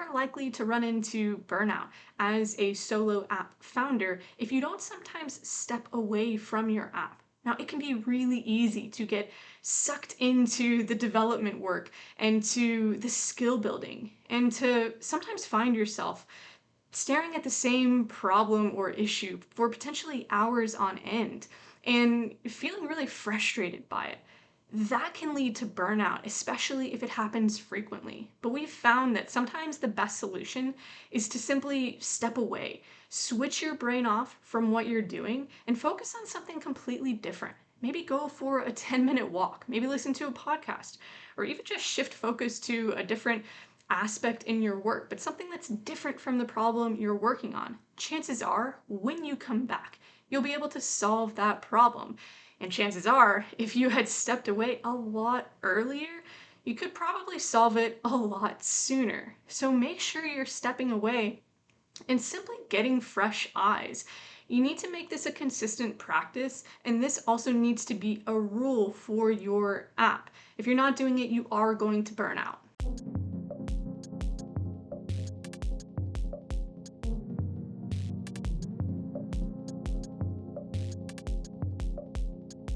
more likely to run into burnout as a solo app founder if you don't sometimes step away from your app. Now, it can be really easy to get sucked into the development work and to the skill building, and to sometimes find yourself staring at the same problem or issue for potentially hours on end and feeling really frustrated by it. That can lead to burnout, especially if it happens frequently. But we've found that sometimes the best solution is to simply step away, switch your brain off from what you're doing, and focus on something completely different. Maybe go for a 10-minute walk, maybe listen to a podcast, or even just shift focus to a different aspect in your work, but something that's different from the problem you're working on. Chances are, when you come back, you'll be able to solve that problem. And chances are, if you had stepped away a lot earlier, you could probably solve it a lot sooner. So make sure you're stepping away and simply getting fresh eyes. You need to make this a consistent practice, and this also needs to be a rule for your app. If you're not doing it, you are going to burn out.